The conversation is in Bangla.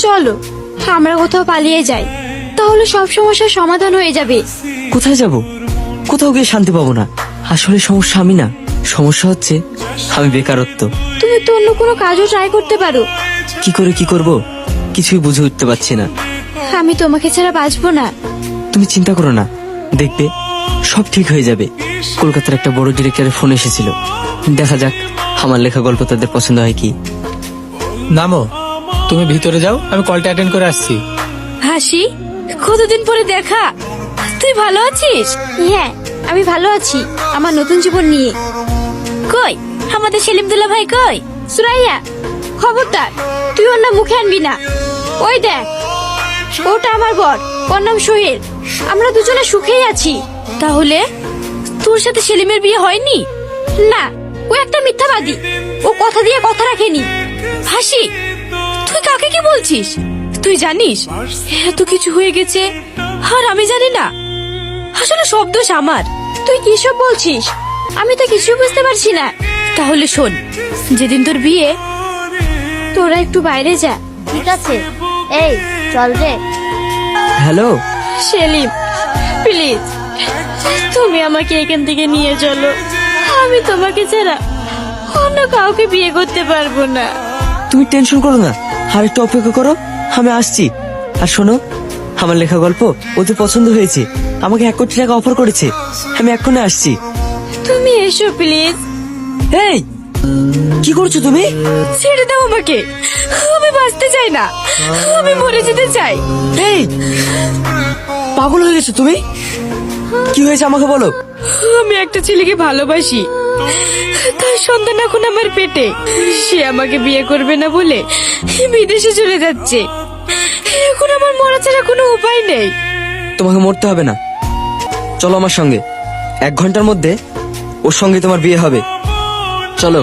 চলো আমরা কোথাও পালিয়ে যাই, তাহলে সব সমস্যার সমাধান হয়ে যাবে। কোথায় যাব? কোথাও গিয়ে শান্তি পাবো না। আসলে সমস্যা আমি না, সমস্যা হচ্ছে আমি বেকারত্ব। তুমি তো অন্য কোনো কাজও ট্রাই করতে পারো। কি করে কি করব কিছুই বুঝে উঠতে পারছি না। আমি তোমাকে ছাড়া বাঁচবো না। তুমি চিন্তা করো না, দেখবে সব ঠিক হয়ে যাবে। কলকাতার একটা বড় ডিরেক্টরের ফোন এসেছিল, দেখা যাক আমার লেখা গল্প তাদের পছন্দ হয় কি। নামো, তুমি ভিতরে যাও, আমি কলটা অ্যাটেন্ড করে আসছি। হাসি, কতদিন পরে দেখা। তুই ভালো আছিস? হ্যাঁ আমি ভালো আছি, আমার নতুন জীবন নিয়ে। কই আমাদের সেলিমদুল্লাহ ভাই কই? সুরাইয়া খবরদার তুই ওর নাম মুখে আনবি না। ওই দেখ ওটা আমার বর, ওর নাম সোহেল। আমরা দুজনে সুখেই আছি। তাহলে তোর সাথে সেলিমের বিয়ে হয়নি? না, ও একটা মিথ্যাবাদী, ও কথা দিয়ে কথা রাখেনি। হাসি, তুই কাকে কি বলছিস? তুই জানিস এত কিছু হয়ে গেছে আর আমি জানি না। আসলে সব দোষ আমার। তুই কিসব বলছিস? আমি তো কিছু বুঝতে পারছি না। তাহলে শোন, যেদিন তোর বিয়ে, তোরা একটু বাইরে যা। ঠিক আছে, এই চল রে। হ্যালো সেলিম প্লিজ, তুমি আমাকে এখান থেকে নিয়ে চলো। আমি তোমাকে ছাড়া অন্য কাউকে বিয়ে করতে পারবো না। তুমি টেনশন করো না, আর একটু অপেক্ষা করো, আমি আসছি। আর শোনো, আমার লেখা গল্প ওদের পছন্দ হয়েছে, আমাকে 1 কোটি টাকা অফার করেছে। আমি এক্ষুনি আসছি। তুমি এসো প্লিজ। এই কি করছো তুমি? ছেড়ে দাও আমাকে, আমি বাঁচতে চাই না, আমি মরে যেতে চাই। এই পাগল হয়ে গেছো তুমি? কি হয়েছে আমাকে বলো। আমি একটা ছেলেকে ভালোবাসি, তার সন্তান এখন আমার পেটে। সে আমাকে বিয়ে করবে না বলে বিদেশে চলে যাচ্ছে। এখন আমার মরা ছাড়া কোনো উপায় নেই। তোমাকে মরতে হবে না, চলো আমার সঙ্গে। 1 ঘন্টার মধ্যে ওর সঙ্গে তোমার বিয়ে হবে, চলো।